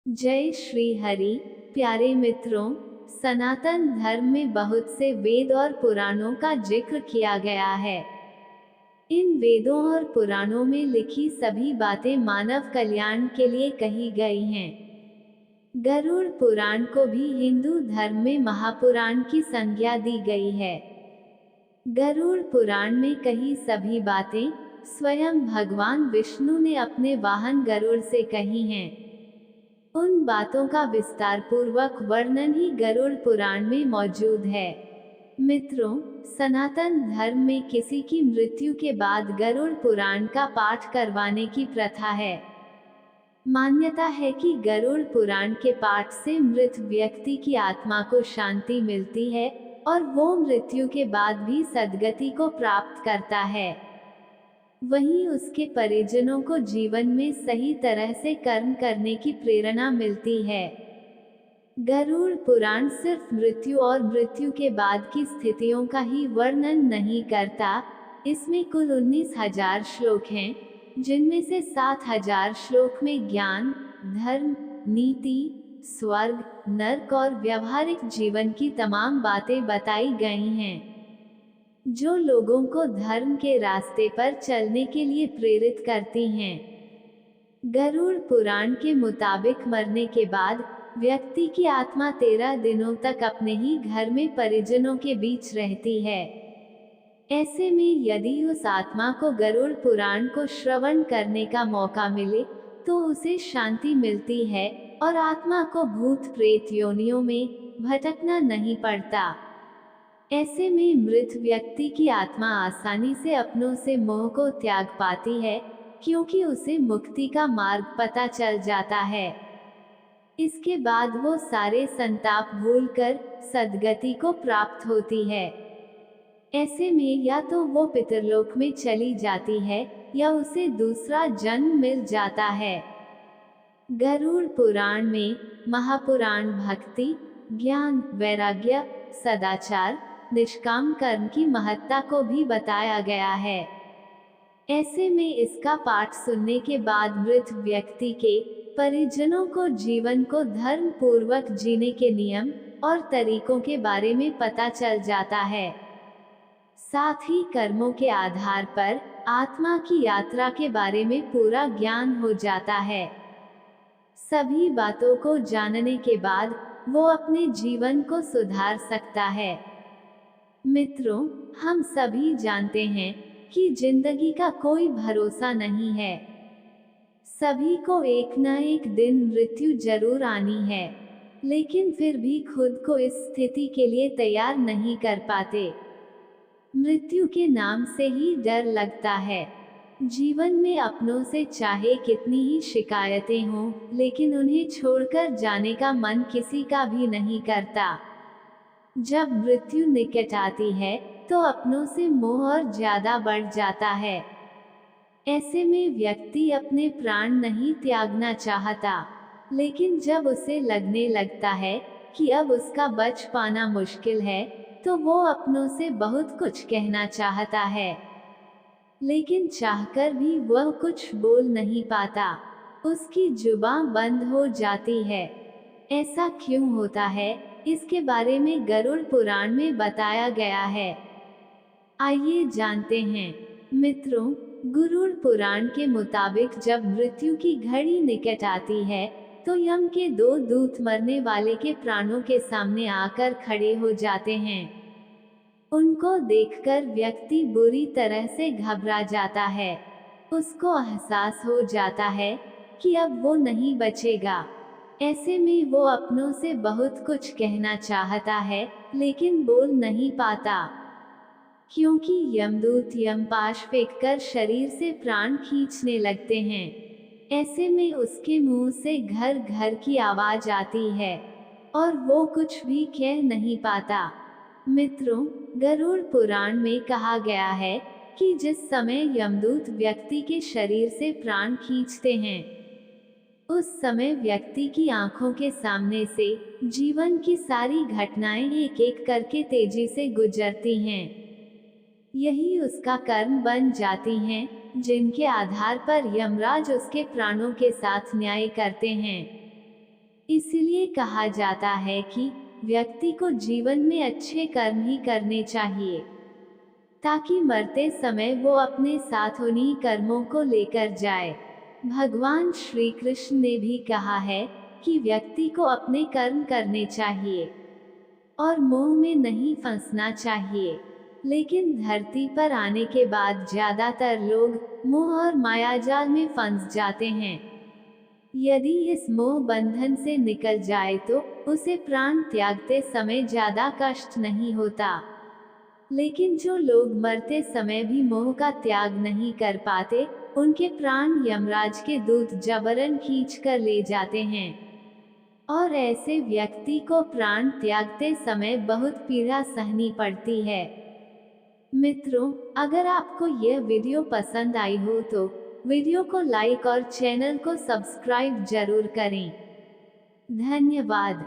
जय श्री हरि। प्यारे मित्रों, सनातन धर्म में बहुत से वेद और पुराणों का जिक्र किया गया है। इन वेदों और पुराणों में लिखी सभी बातें मानव कल्याण के लिए कही गई हैं। गरुड़ पुराण को भी हिंदू धर्म में महापुराण की संज्ञा दी गई है। गरुड़ पुराण में कही सभी बातें स्वयं भगवान विष्णु ने अपने वाहन गरुड़ से कही हैं। उन बातों का विस्तार पूर्वक वर्णन ही गरुड़ पुराण में मौजूद है। मित्रों, सनातन धर्म में किसी की मृत्यु के बाद गरुड़ पुराण का पाठ करवाने की प्रथा है। मान्यता है कि गरुड़ पुराण के पाठ से मृत व्यक्ति की आत्मा को शांति मिलती है और वो मृत्यु के बाद भी सद्गति को प्राप्त करता है। वहीं उसके परिजनों को जीवन में सही तरह से कर्म करने की प्रेरणा मिलती है। गरुड़ पुराण सिर्फ मृत्यु और मृत्यु के बाद की स्थितियों का ही वर्णन नहीं करता। इसमें कुल 19,000 श्लोक हैं, जिनमें से 7,000 श्लोक में ज्ञान, धर्म, नीति, स्वर्ग, नरक और व्यवहारिक जीवन की तमाम बातें बताई गई हैं, जो लोगों को धर्म के रास्ते पर चलने के लिए प्रेरित करती हैं। गरुड़ पुराण के मुताबिक मरने के बाद व्यक्ति की आत्मा 13 दिनों तक अपने ही घर में परिजनों के बीच रहती है। ऐसे में यदि उस आत्मा को गरुड़ पुराण को श्रवण करने का मौका मिले तो उसे शांति मिलती है और आत्मा को भूत प्रेत योनियों में भटकना नहीं पड़ता। ऐसे में मृत व्यक्ति की आत्मा आसानी से अपनों से मोह को त्याग पाती है, क्योंकि उसे मुक्ति का मार्ग पता चल जाता है। इसके बाद वो सारे संताप भूलकर सद्गति को प्राप्त होती है। ऐसे में या तो वो पितरलोक में चली जाती है या उसे दूसरा जन्म मिल जाता है। गरुड़ पुराण में महापुराण भक्ति, ज्ञान, वैराग्य, सदाचार, निष्काम कर्म की महत्ता को भी बताया गया है। ऐसे में इसका पाठ सुनने के बाद मृत व्यक्ति के परिजनों को जीवन को धर्म पूर्वक जीने के नियम और तरीकों के बारे में पता चल जाता है। साथ ही कर्मों के आधार पर आत्मा की यात्रा के बारे में पूरा ज्ञान हो जाता है। सभी बातों को जानने के बाद वो अपने जीवन को सुधार सकता है। मित्रों, हम सभी जानते हैं कि जिंदगी का कोई भरोसा नहीं है। सभी को एक न एक दिन मृत्यु जरूर आनी है, लेकिन फिर भी खुद को इस स्थिति के लिए तैयार नहीं कर पाते। मृत्यु के नाम से ही डर लगता है। जीवन में अपनों से चाहे कितनी ही शिकायतें हों, लेकिन उन्हें छोड़कर जाने का मन किसी का भी नहीं करता। जब मृत्यु निकट आती है तो अपनों से मोह और ज्यादा बढ़ जाता है। ऐसे में व्यक्ति अपने प्राण नहीं त्यागना चाहता, लेकिन जब उसे लगने लगता है कि अब उसका बच पाना मुश्किल है, तो वो अपनों से बहुत कुछ कहना चाहता है, लेकिन चाहकर भी वह कुछ बोल नहीं पाता। उसकी जुबान बंद हो जाती है। ऐसा क्यों होता है, इसके बारे में गरुड़ पुराण में बताया गया है। आइए जानते हैं। मित्रों, गरुड़ पुराण के मुताबिक जब मृत्यु की घड़ी निकट आती है तो यम के 2 दूत मरने वाले के प्राणों के सामने आकर खड़े हो जाते हैं। उनको देखकर व्यक्ति बुरी तरह से घबरा जाता है। उसको एहसास हो जाता है कि अब वो नहीं बचेगा। ऐसे में वो अपनों से बहुत कुछ कहना चाहता है, लेकिन बोल नहीं पाता, क्योंकि यमदूत यमपाश फेंककर शरीर से प्राण खींचने लगते हैं। ऐसे में उसके मुंह से घर घर की आवाज आती है और वो कुछ भी कह नहीं पाता। मित्रों, गरुड़ पुराण में कहा गया है कि जिस समय यमदूत व्यक्ति के शरीर से प्राण खींचते हैं, उस समय व्यक्ति की आंखों के सामने से जीवन की सारी घटनाएं एक एक करके तेजी से गुजरती हैं। यही उसका कर्म बन जाती हैं, जिनके आधार पर यमराज उसके प्राणों के साथ न्याय करते हैं। इसलिए कहा जाता है कि व्यक्ति को जीवन में अच्छे कर्म ही करने चाहिए, ताकि मरते समय वो अपने साथ उन्हीं कर्मों को लेकर जाए। भगवान श्री कृष्ण ने भी कहा है कि व्यक्ति को अपने कर्म करने चाहिए और मोह में नहीं फंसना चाहिए। लेकिन धरती पर आने के बाद ज्यादातर लोग मोह और मायाजाल में फंस जाते हैं। यदि इस मोह बंधन से निकल जाए तो उसे प्राण त्यागते समय ज्यादा कष्ट नहीं होता। लेकिन जो लोग मरते समय भी मोह का त्याग नहीं कर पाते, उनके प्राण यमराज के दूत जबरन खींच कर ले जाते हैं और ऐसे व्यक्ति को प्राण त्यागते समय बहुत पीड़ा सहनी पड़ती है। मित्रों, अगर आपको यह वीडियो पसंद आई हो तो वीडियो को लाइक और चैनल को सब्सक्राइब जरूर करें। धन्यवाद।